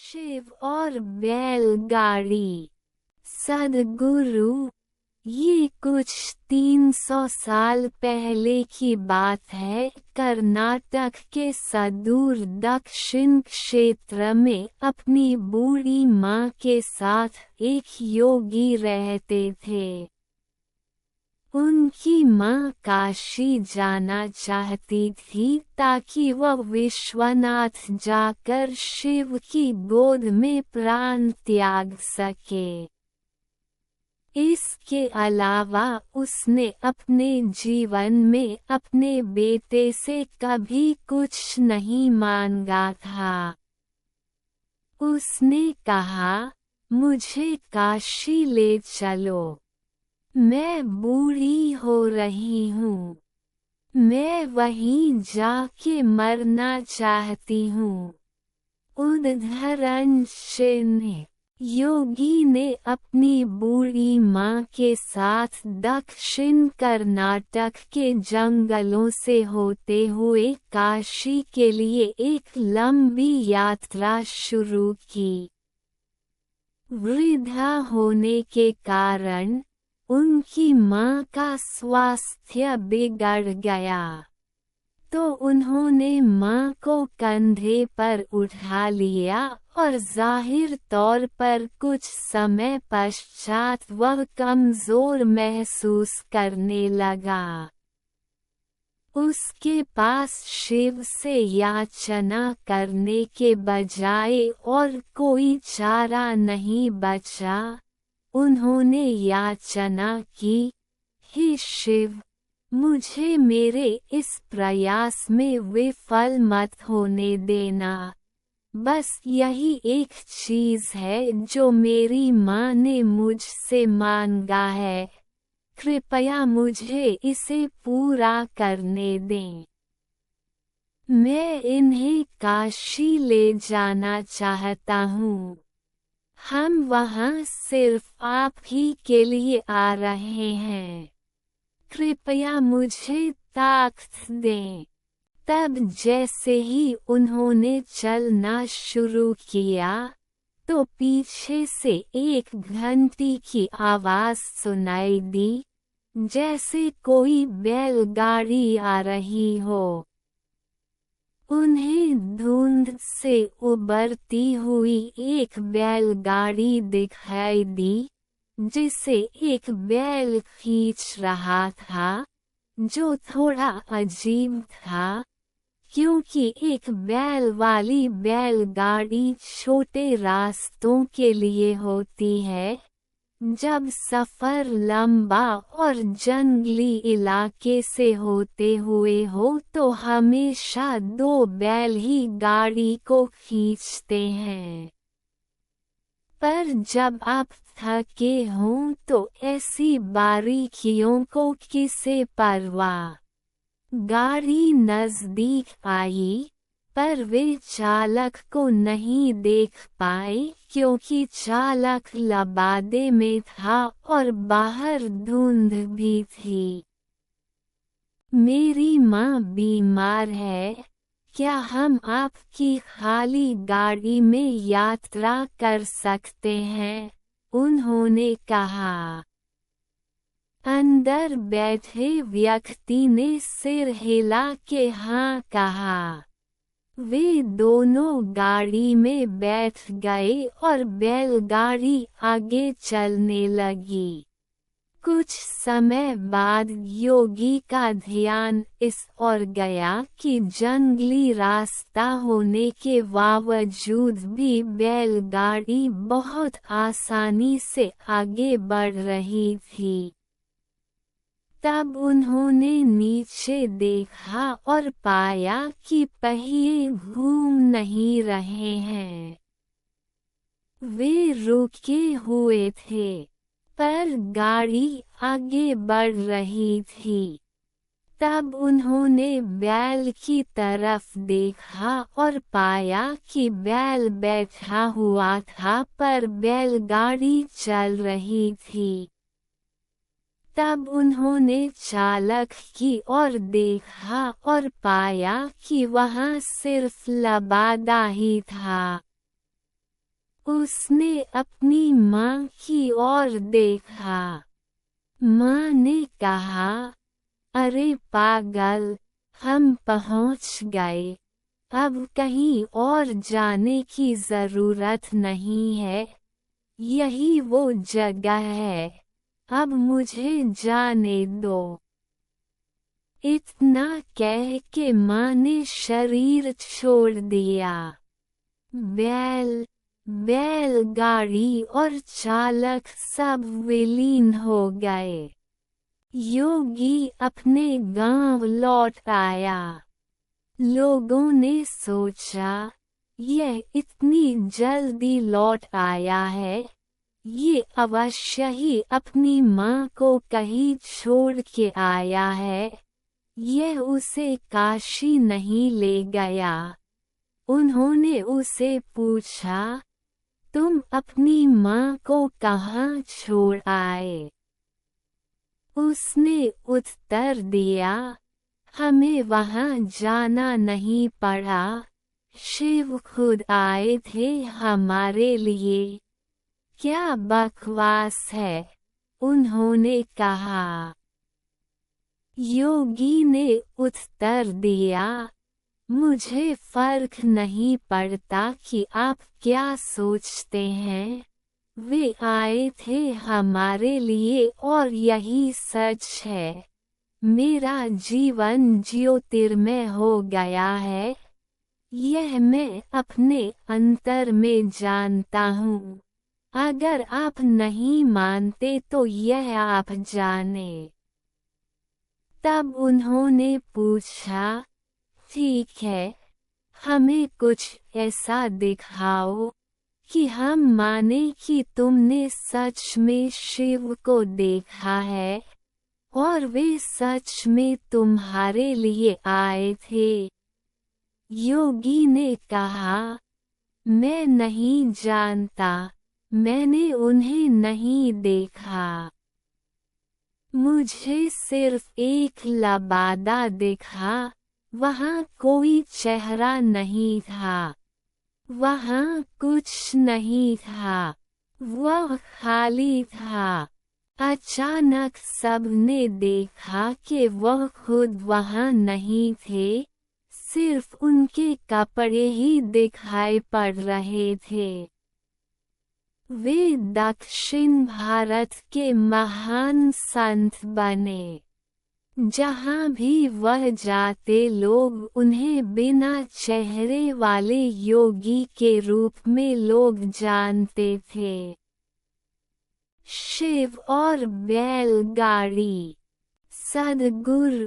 शिव और बैलगाड़ी। सद्गुरु, ये कुछ 300 साल पहले की बात है। कर्नाटक के सुदूर दक्षिण क्षेत्र में अपनी बूढ़ी माँ के साथ एक योगी रहते थे। उनकी माँ काशी जाना चाहती थी ताकि वह विश्वनाथ जाकर शिव की गोद में प्राण त्याग सके। इसके अलावा उसने अपने जीवन में अपने बेटे से कभी कुछ नहीं मांगा था। उसने कहा, मुझे काशी ले चलो। मैं बूढ़ी हो रही हूँ। मैं वहीं जाके मरना चाहती हूँ। उद्धरण योगी ने अपनी बूढ़ी माँ के साथ दक्षिण कर्नाटक के जंगलों से होते हुए काशी के लिए एक लंबी यात्रा शुरू की। वृद्धा होने के कारण उनकी माँ का स्वास्थ्य बिगड़ गया, तो उन्होंने माँ को कंधे पर उठा लिया और जाहिर तौर पर कुछ समय पश्चात वह कमजोर महसूस करने लगा। उसके पास शिव से याचना करने के बजाय और कोई चारा नहीं बचा। उन्होंने याचना की, हे शिव, मुझे मेरे इस प्रयास में विफल मत होने देना। बस यही एक चीज है जो मेरी माँ ने मुझसे मांगा है। कृपया मुझे इसे पूरा करने दें। मैं इन्हें काशी ले जाना चाहता हूँ। हम वहाँ सिर्फ आप ही के लिए आ रहे हैं। कृपया मुझे ताकत दें। तब जैसे ही उन्होंने चलना शुरू किया, तो पीछे से एक घंटी की आवाज सुनाई दी, जैसे कोई बैलगाड़ी आ रही हो। उन्हें धुंध से उबरती हुई एक बैलगाड़ी दिखाई दी, जिसे एक बैल खींच रहा था, जो थोड़ा अजीब था, क्योंकि एक बैल वाली बैलगाड़ी छोटे रास्तों के लिए होती है। जब सफर लंबा और जंगली इलाके से होते हुए हो तो हमेशा दो बैल ही गाड़ी को खींचते हैं। पर जब आप थके हों तो ऐसी बारीकियों को किसे परवाह। गाड़ी नजदीक आई, पर वे चालक को नहीं देख पाए क्योंकि चालक लबादे में था और बाहर धुंध भी थी। मेरी माँ बीमार है, क्या हम आपकी खाली गाड़ी में यात्रा कर सकते हैं? उन्होंने कहा। अंदर बैठे व्यक्ति ने सिर हिला के हाँ कहा। वे दोनों गाड़ी में बैठ गए और बैलगाड़ी आगे चलने लगी। कुछ समय बाद योगी का ध्यान इस ओर गया कि जंगली रास्ता होने के बावजूद भी बैलगाड़ी बहुत आसानी से आगे बढ़ रही थी। तब उन्होंने नीचे देखा और पाया कि पहिए घूम नहीं रहे हैं। वे रुके हुए थे, पर गाड़ी आगे बढ़ रही थी। तब उन्होंने बैल की तरफ देखा और पाया कि बैल बैठा हुआ था पर बैलगाड़ी चल रही थी। तब उन्होंने चालक की ओर देखा और पाया कि वहाँ सिर्फ लबादा ही था। उसने अपनी माँ की ओर देखा। माँ ने कहा, अरे पागल, हम पहुँच गए। अब कहीं और जाने की जरूरत नहीं है, यही वो जगह है, अब मुझे जाने दो। इतना कह के माँ ने शरीर छोड़ दिया। बैलगाड़ी और चालक सब विलीन हो गए। योगी अपने गांव लौट आया। लोगों ने सोचा, यह इतनी जल्दी लौट आया है, ये अवश्य ही अपनी माँ को कहीं छोड़ के आया है, यह उसे काशी नहीं ले गया। उन्होंने उसे पूछा, तुम अपनी माँ को कहाँ छोड़ आए? उसने उत्तर दिया, हमें वहाँ जाना नहीं पड़ा, शिव खुद आए थे हमारे लिए। क्या बकवास है, उन्होंने कहा। योगी ने उत्तर दिया, मुझे फर्क नहीं पड़ता कि आप क्या सोचते हैं, वे आए थे हमारे लिए और यही सच है। मेरा जीवन ज्योतिर्मय हो गया है, यह मैं अपने अंतर में जानता हूँ। अगर आप नहीं मानते तो यह आप जाने। तब उन्होंने पूछा, ठीक है, हमें कुछ ऐसा दिखाओ कि हम माने कि तुमने सच में शिव को देखा है और वे सच में तुम्हारे लिए आए थे। योगी ने कहा, मैं नहीं जानता, मैंने उन्हें नहीं देखा। मुझे सिर्फ एक लबादा दिखा, वहाँ कोई चेहरा नहीं था, वहाँ कुछ नहीं था, वह खाली था। अचानक सबने देखा कि वह खुद वहाँ नहीं थे, सिर्फ उनके कपड़े ही दिखाई पड़ रहे थे। वे दक्षिण भारत के महान संत बने। जहाँ भी वह जाते लोग उन्हें बिना चेहरे वाले योगी के रूप में लोग जानते थे। शिव और बैलगाड़ी। सद्गुरु